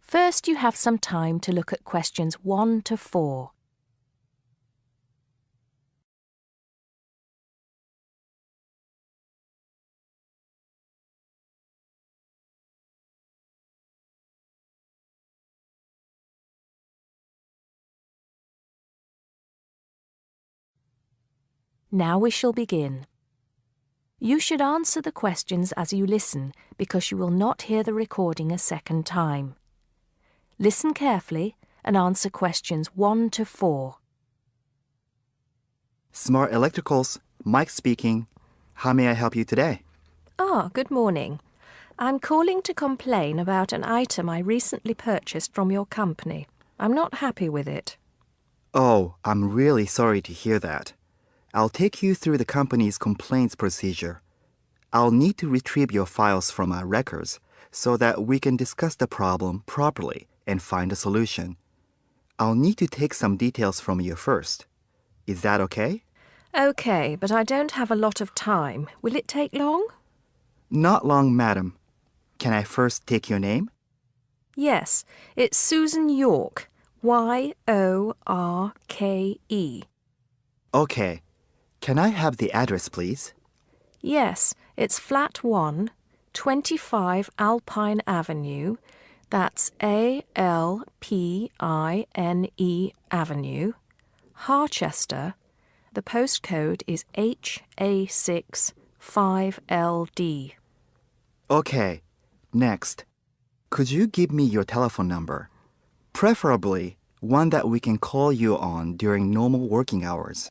First, you have some time to look at questions 1 to 4. Now we shall begin. You should answer the questions as you listen because you will not hear the recording a second time. Listen carefully and answer questions 1 to 4. Smart Electricals, Mike speaking. How may I help you today? Good morning. I'm calling to complain about an item I recently purchased from your company. I'm not happy with it. Oh, I'm really sorry to hear that. I'll take you through the company's complaints procedure. I'll need to retrieve your files from our records so that we can discuss the problem properly and find a solution. I'll need to take some details from you first. Is that okay? Okay, but I don't have a lot of time. Will it take long? Not long, madam. Can I first take your name? Yes, it's Susan Yorke. Yorke. Okay. Can I have the address, please? Yes, it's Flat 1, 25 Alpine Avenue. That's ALPINE Avenue, Harchester. The postcode is HA6 5LD. Okay. Next. Could you give me your telephone number? Preferably one that we can call you on during normal working hours.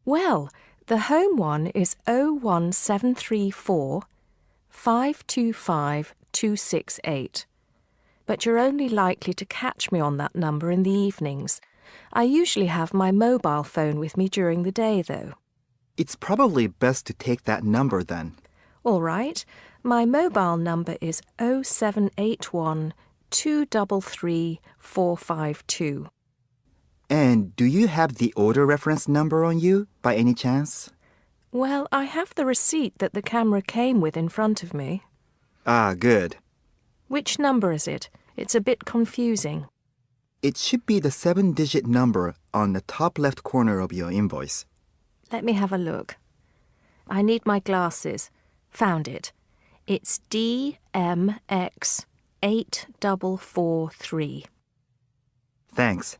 Well, the home one is 01734 525 268. But you're only likely to catch me on that number in the evenings. I usually have my mobile phone with me during the day, though. It's probably best to take that number then. All right. My mobile number is 0781 233 452. And do you have the order reference number on you, by any chance? Well, I have the receipt that the camera came with in front of me. Ah, good. Which number is it? It's a bit confusing. It should be the 7-digit number on the top left corner of your invoice. Let me have a look. I need my glasses. Found it. It's DMX8443. Thanks.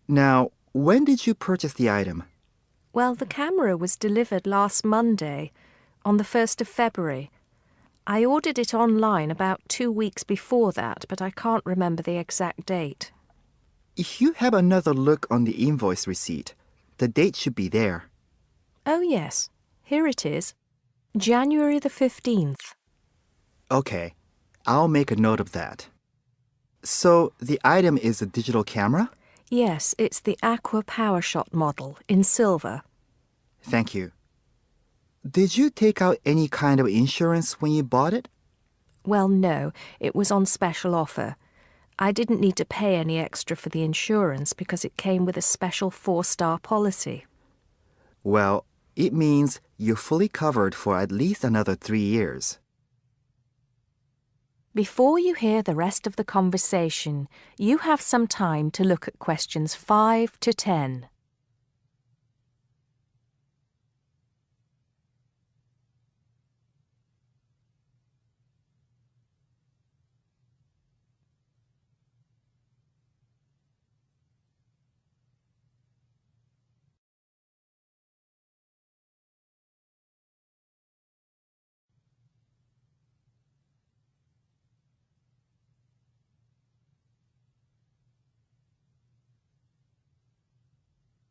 Now, when did you purchase the item? Well, the camera was delivered last Monday, on the 1st of February. I ordered it online about 2 weeks before that, but I can't remember the exact date. If you have another look on the invoice receipt, the date should be there. Oh, yes. Here it is. January the 15th. Okay, I'll make a note of that. So, the item is a digital camera? Yes, it's the Aqua PowerShot model in silver. Thank you. Did you take out any kind of insurance when you bought it? Well, no, it was on special offer. I didn't need to pay any extra for the insurance because it came with a special 4-star policy. Well, it means you're fully covered for at least another 3 years. Before you hear the rest of the conversation, you have some time to look at questions 5 to 10.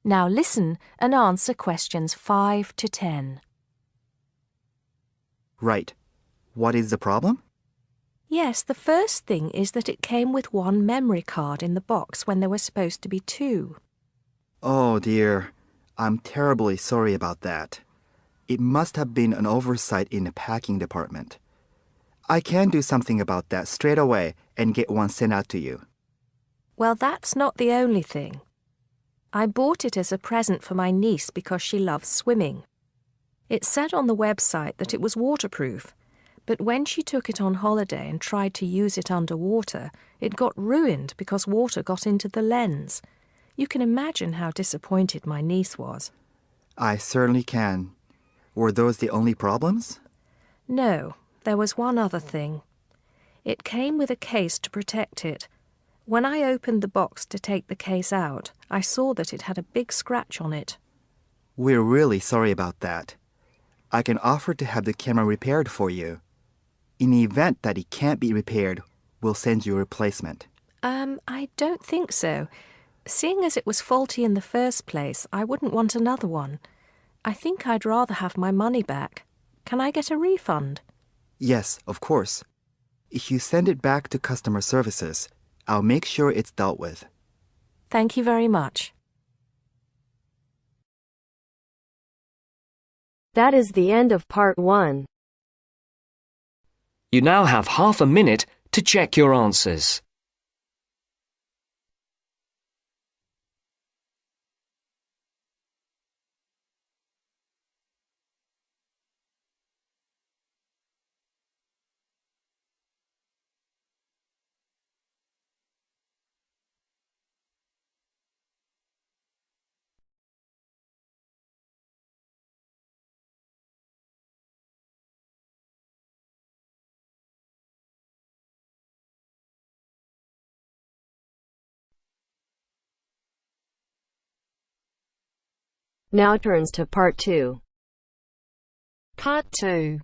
Now listen and answer questions 5 to 10. Right. What is the problem? Yes, the first thing is that it came with 1 memory card in the box when there were supposed to be 2. Oh dear, I'm terribly sorry about that. It must have been an oversight in the packing department. I can do something about that straight away and get one sent out to you. Well, that's not the only thing. I bought it as a present for my niece because she loves swimming. It said on the website that it was waterproof, But when she took it on holiday and tried to use it underwater, it got ruined because water got into the lens. You can imagine how disappointed my niece was. I certainly can. Were those the only problems? No, there was one other thing. It came with a case to protect it. When I opened the box to take the case out, I saw that it had a big scratch on it. We're really sorry about that. I can offer to have the camera repaired for you. In the event that it can't be repaired, we'll send you a replacement. I don't think so. Seeing as it was faulty in the first place, I wouldn't want another one. I think I'd rather have my money back. Can I get a refund? Yes, of course. If you send it back to customer services, I'll make sure it's dealt with. Thank you very much. That is the end of part 1. You now have half a minute to check your answers. Now turns to part 2. Part 2.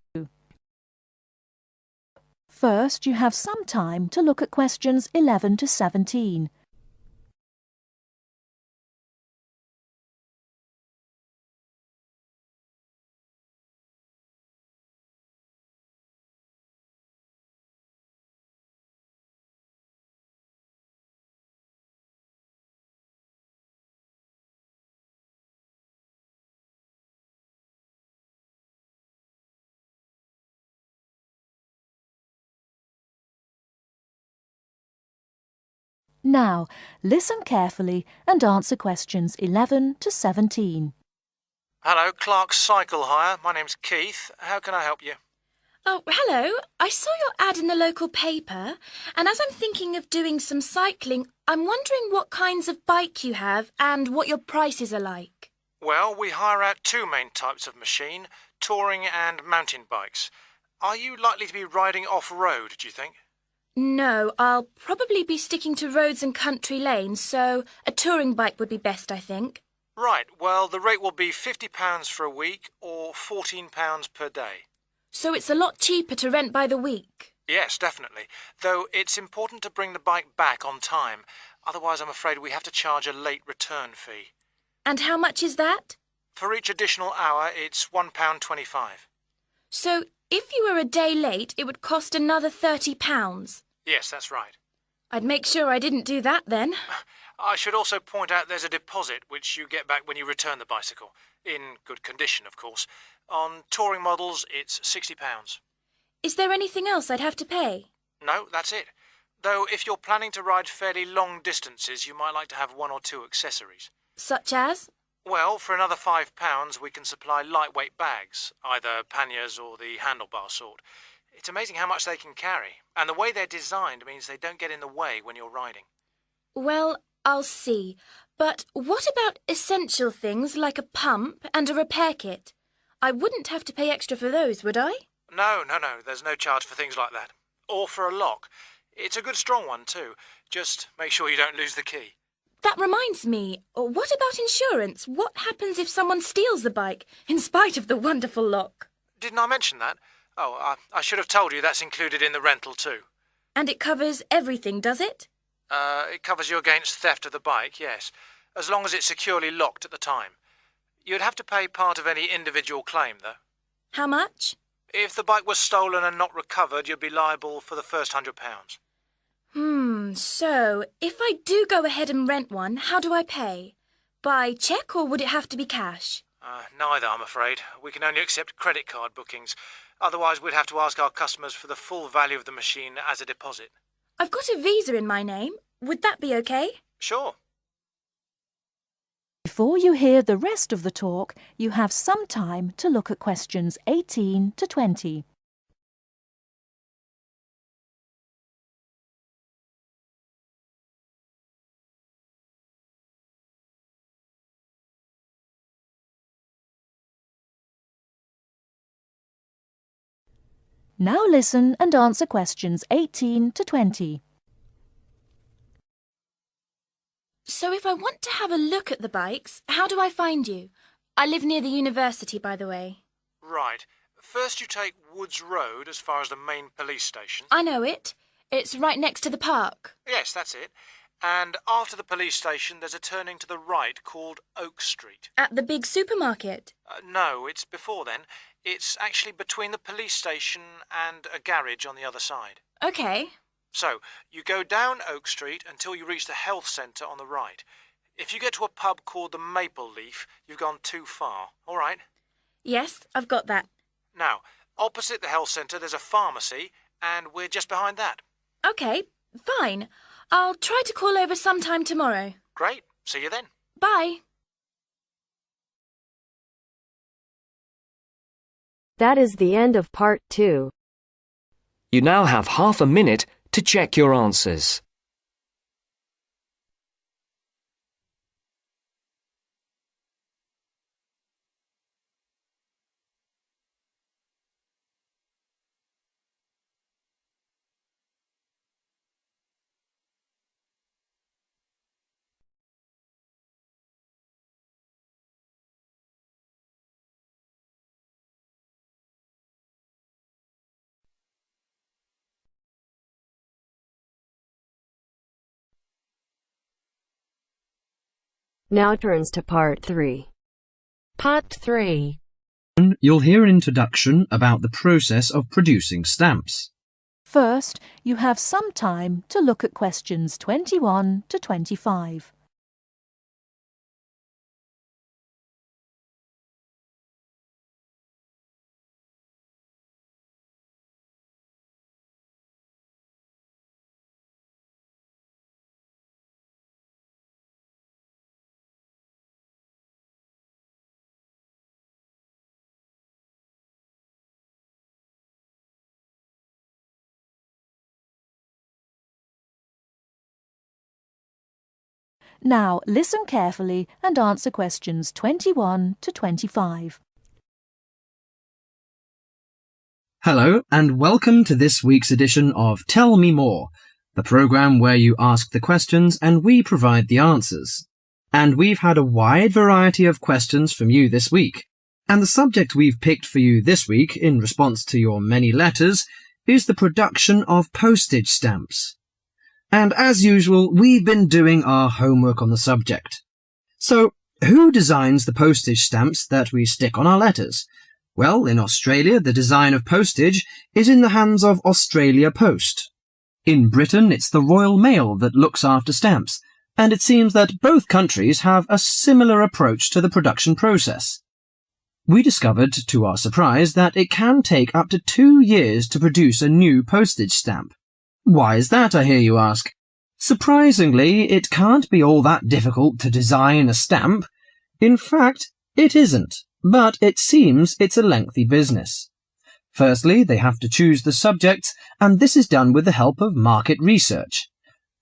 First, you have some time to look at questions 11 to 17. Now, listen carefully and answer questions 11 to 17. Hello, Clark's Cycle Hire. My name's Keith. How can I help you? Oh, hello. I saw your ad in the local paper, and as I'm thinking of doing some cycling, I'm wondering what kinds of bike you have and what your prices are like. Well, we hire out two main types of machine, touring and mountain bikes. Are you likely to be riding off-road, do you think? No, I'll probably be sticking to roads and country lanes, so a touring bike would be best, I think. Right, well, the rate will be £50 for a week or £14 per day. So it's a lot cheaper to rent by the week. Yes, definitely. Though it's important to bring the bike back on time. Otherwise, I'm afraid we have to charge a late return fee. And how much is that? For each additional hour, it's £1.25. So if you were a day late, it would cost another £30. Yes, that's right. I'd make sure I didn't do that then. I should also point out there's a deposit which you get back when you return the bicycle. In good condition, of course. On touring models, it's £60. Is there anything else I'd have to pay? No, that's it. Though if you're planning to ride fairly long distances, you might like to have one or two accessories. Such as? Well, for another £5, we can supply lightweight bags, either panniers or the handlebar sort. It's amazing how much they can carry, and the way they're designed means they don't get in the way when you're riding. Well, I'll see. But what about essential things like a pump and a repair kit? I wouldn't have to pay extra for those, would I? No, there's no charge for things like that. Or for a lock. It's a good strong one, too. Just make sure you don't lose the key. That reminds me, what about insurance? What happens if someone steals the bike, in spite of the wonderful lock? Didn't I mention that? Oh, I should have told you that's included in the rental too. And it covers everything, does it? It covers you against theft of the bike, yes, as long as it's securely locked at the time. You'd have to pay part of any individual claim, though. How much? If the bike was stolen and not recovered, you'd be liable for the first £100. So, if I do go ahead and rent one, how do I pay? By cheque or would it have to be cash? Neither, I'm afraid. We can only accept credit card bookings. Otherwise, we'd have to ask our customers for the full value of the machine as a deposit. I've got a Visa in my name. Would that be okay? Sure. Before you hear the rest of the talk, you have some time to look at questions 18 to 20. Now listen and answer questions 18 to 20. So if I want to have a look at the bikes, how do I find you? I live near the university, by the way. Right. First you take Woods Road as far as the main police station. I know it. It's right next to the park. Yes, that's it. And after the police station, there's a turning to the right called Oak Street. At the big supermarket. No, it's before then. It's actually between the police station and a garage on the other side. OK. So, you go down Oak Street until you reach the health centre on the right. If you get to a pub called the Maple Leaf, you've gone too far. All right? Yes, I've got that. Now, opposite the health centre, there's a pharmacy, and we're just behind that. OK, fine. I'll try to call over sometime tomorrow. Great. See you then. Bye. That is the end of part 2. You now have half a minute to check your answers. Now turns to part 3. Part 3. You'll hear an introduction about the process of producing stamps. First, you have some time to look at questions 21 to 25. Now listen carefully and answer questions 21 to 25. Hello, and welcome to this week's edition of Tell Me More, the programme where you ask the questions and we provide the answers. And we've had a wide variety of questions from you this week. And the subject we've picked for you this week, in response to your many letters, is the production of postage stamps. And as usual, we've been doing our homework on the subject. So, who designs the postage stamps that we stick on our letters? Well, in Australia, the design of postage is in the hands of Australia Post. In Britain, it's the Royal Mail that looks after stamps, and it seems that both countries have a similar approach to the production process. We discovered, to our surprise, that it can take up to 2 years to produce a new postage stamp. Why is that, I hear you ask? Surprisingly, it can't be all that difficult to design a stamp. In fact, it isn't, but it seems it's a lengthy business. Firstly, they have to choose the subjects, and this is done with the help of market research.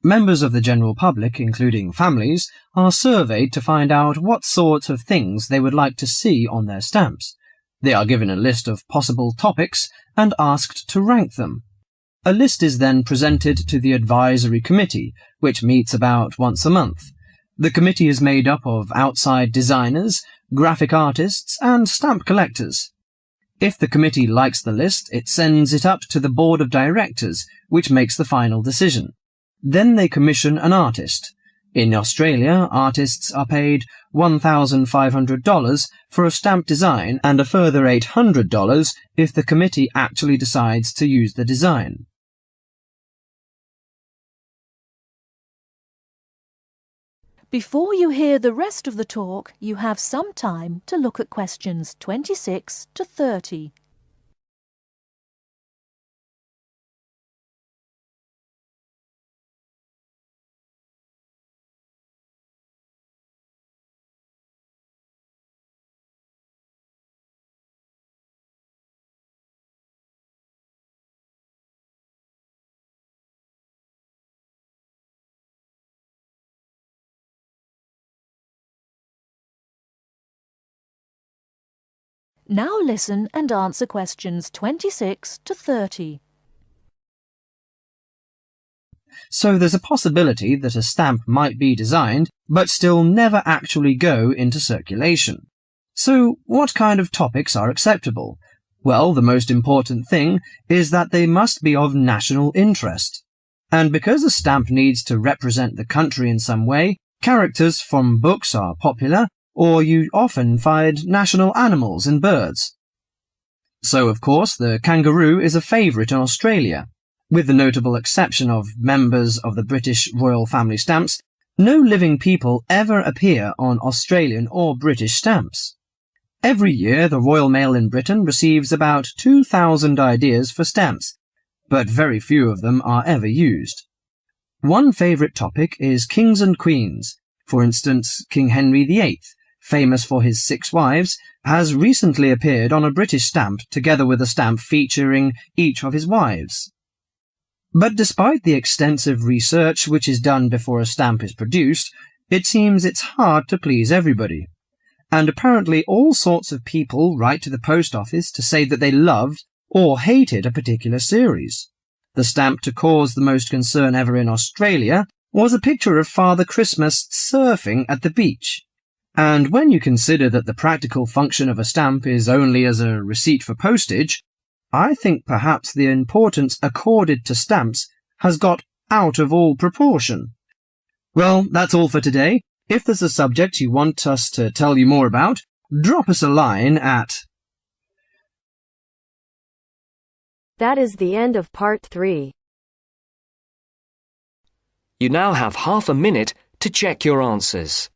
Members of the general public, including families, are surveyed to find out what sorts of things they would like to see on their stamps. They are given a list of possible topics and asked to rank them. A list is then presented to the advisory committee, which meets about once a month. The committee is made up of outside designers, graphic artists, and stamp collectors. If the committee likes the list, it sends it up to the board of directors, which makes the final decision. Then they commission an artist. In Australia, artists are paid $1,500 for a stamp design and a further $800 if the committee actually decides to use the design. Before you hear the rest of the talk, you have some time to look at questions 26 to 30. Now listen and answer questions 26 to 30. So there's a possibility that a stamp might be designed, but still never actually go into circulation. So what kind of topics are acceptable? Well, the most important thing is that they must be of national interest. And because a stamp needs to represent the country in some way, characters from books are popular, or you often find national animals and birds. So, of course, the kangaroo is a favourite in Australia. With the notable exception of members of the British royal family stamps, no living people ever appear on Australian or British stamps. Every year, the Royal Mail in Britain receives about 2,000 ideas for stamps, but very few of them are ever used. One favourite topic is kings and queens. For instance, King Henry VIII, famous for his 6 wives, has recently appeared on a British stamp together with a stamp featuring each of his wives. But despite the extensive research which is done before a stamp is produced, it seems it's hard to please everybody. And apparently all sorts of people write to the post office to say that they loved or hated a particular series. The stamp to cause the most concern ever in Australia was a picture of Father Christmas surfing at the beach. And when you consider that the practical function of a stamp is only as a receipt for postage, I think perhaps the importance accorded to stamps has got out of all proportion. Well, that's all for today. If there's a subject you want us to tell you more about, drop us a line at... That is the end of part 3. You now have half a minute to check your answers.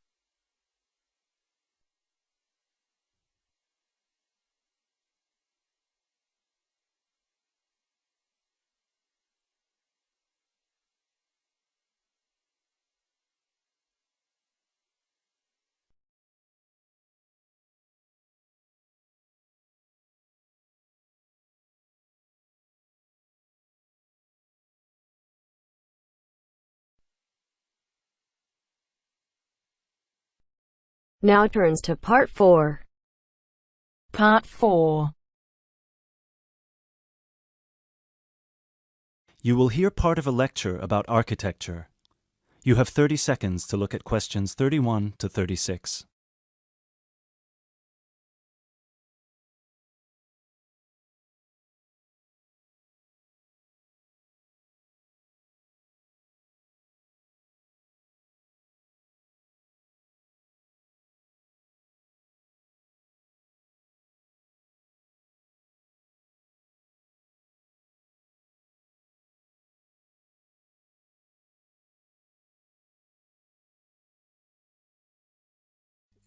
Now turns to part 4. Part 4. You will hear part of a lecture about architecture. You have 30 seconds to look at questions 31 to 36.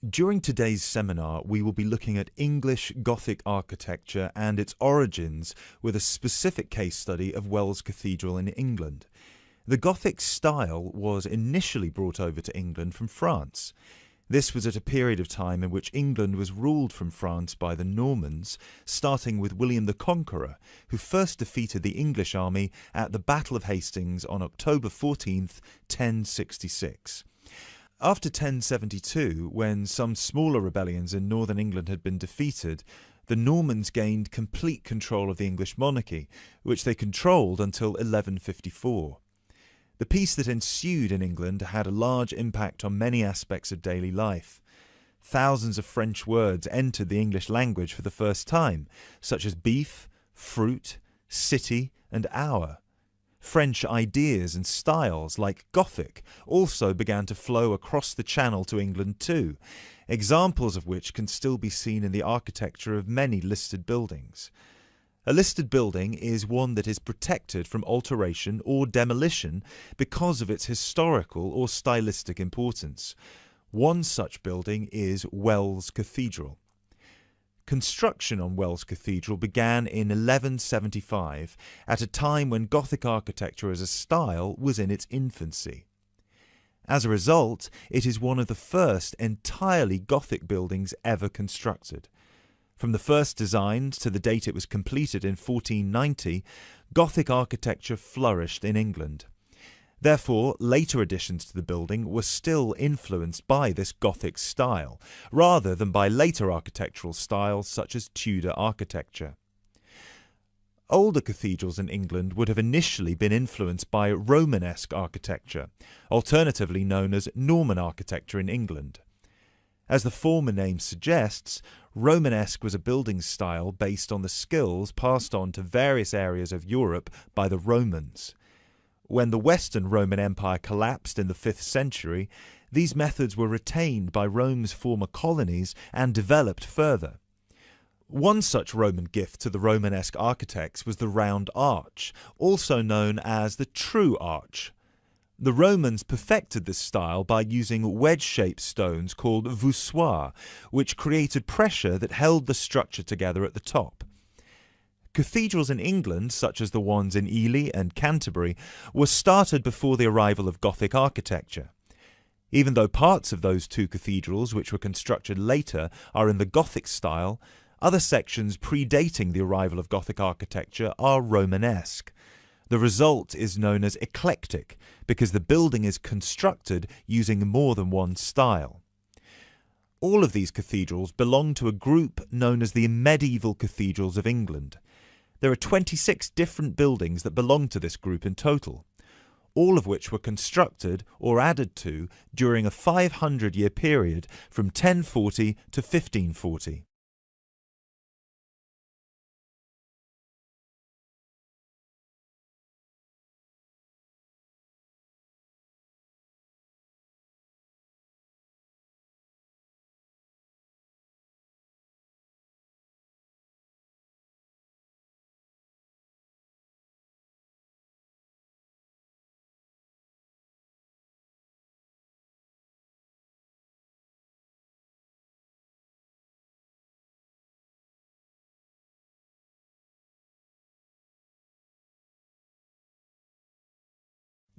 During today's seminar, we will be looking at English Gothic architecture and its origins with a specific case study of Wells Cathedral in England. The Gothic style was initially brought over to England from France. This was at a period of time in which England was ruled from France by the Normans, starting with William the Conqueror, who first defeated the English army at the Battle of Hastings on October 14th, 1066. After 1072, when some smaller rebellions in northern England had been defeated, the Normans gained complete control of the English monarchy, which they controlled until 1154. The peace that ensued in England had a large impact on many aspects of daily life. Thousands of French words entered the English language for the first time, such as beef, fruit, city, and hour. French ideas and styles like Gothic also began to flow across the Channel to England too, examples of which can still be seen in the architecture of many listed buildings. A listed building is one that is protected from alteration or demolition because of its historical or stylistic importance. One such building is Wells Cathedral. Construction on Wells Cathedral began in 1175, at a time when Gothic architecture as a style was in its infancy. As a result, it is one of the first entirely Gothic buildings ever constructed. From the first design to the date it was completed in 1490, Gothic architecture flourished in England. Therefore, later additions to the building were still influenced by this Gothic style, rather than by later architectural styles such as Tudor architecture. Older cathedrals in England would have initially been influenced by Romanesque architecture, alternatively known as Norman architecture in England. As the former name suggests, Romanesque was a building style based on the skills passed on to various areas of Europe by the Romans. When the Western Roman Empire collapsed in the 5th century, these methods were retained by Rome's former colonies and developed further. One such Roman gift to the Romanesque architects was the round arch, also known as the true arch. The Romans perfected this style by using wedge-shaped stones called voussoirs, which created pressure that held the structure together at the top. Cathedrals in England, such as the ones in Ely and Canterbury, were started before the arrival of Gothic architecture. Even though parts of those two cathedrals, which were constructed later, are in the Gothic style, other sections predating the arrival of Gothic architecture are Romanesque. The result is known as eclectic because the building is constructed using more than one style. All of these cathedrals belong to a group known as the medieval cathedrals of England. There are 26 different buildings that belong to this group in total, all of which were constructed or added to during a 500-year period from 1040 to 1540.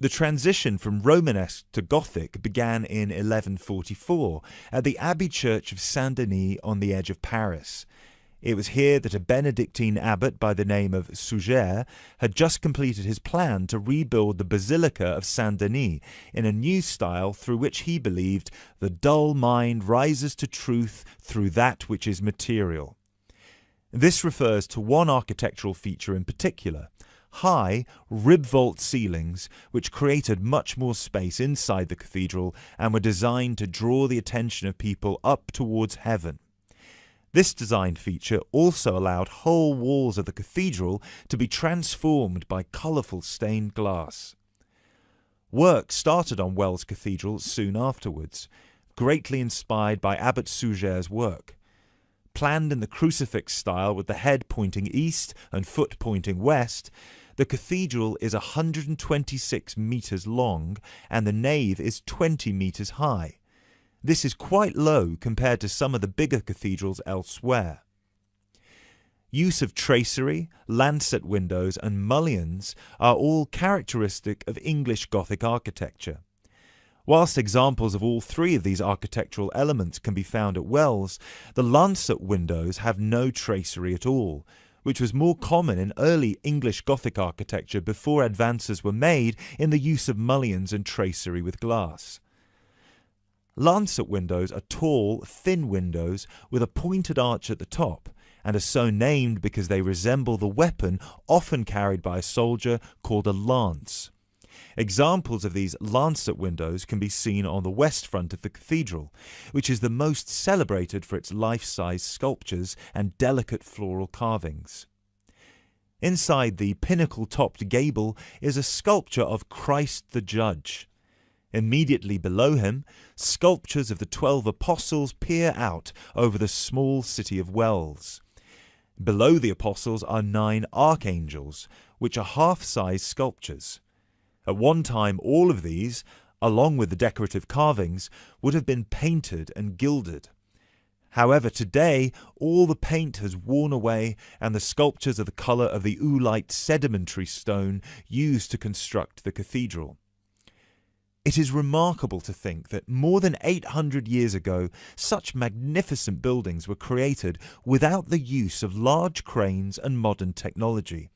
The transition from Romanesque to Gothic began in 1144 at the Abbey Church of Saint-Denis on the edge of Paris. It was here that a Benedictine abbot by the name of Suger had just completed his plan to rebuild the Basilica of Saint-Denis in a new style through which he believed the dull mind rises to truth through that which is material. This refers to one architectural feature in particular: high, rib-vault ceilings which created much more space inside the cathedral and were designed to draw the attention of people up towards heaven. This design feature also allowed whole walls of the cathedral to be transformed by colourful stained glass. Work started on Wells Cathedral soon afterwards, greatly inspired by Abbot Suger's work. Planned in the crucifix style with the head pointing east and foot pointing west, the cathedral is 126 metres long and the nave is 20 metres high. This is quite low compared to some of the bigger cathedrals elsewhere. Use of tracery, lancet windows and mullions are all characteristic of English Gothic architecture. Whilst examples of all three of these architectural elements can be found at Wells, the lancet windows have no tracery at all, which was more common in early English Gothic architecture before advances were made in the use of mullions and tracery with glass. Lancet windows are tall, thin windows with a pointed arch at the top, and are so named because they resemble the weapon often carried by a soldier called a lance. Examples of these lancet windows can be seen on the west front of the cathedral, which is the most celebrated for its life-size sculptures and delicate floral carvings. Inside the pinnacle-topped gable is a sculpture of Christ the Judge. Immediately below him, sculptures of the 12 apostles peer out over the small city of Wells. Below the apostles are 9 archangels, which are half-size sculptures. At one time, all of these, along with the decorative carvings, would have been painted and gilded. However, today, all the paint has worn away and the sculptures are the colour of the oolite sedimentary stone used to construct the cathedral. It is remarkable to think that more than 800 years ago, such magnificent buildings were created without the use of large cranes and modern technology.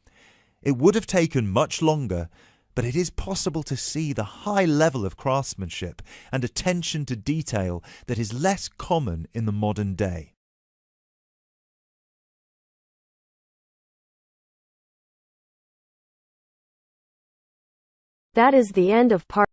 It would have taken much longer, but it is possible to see the high level of craftsmanship and attention to detail that is less common in the modern day. That is the end of part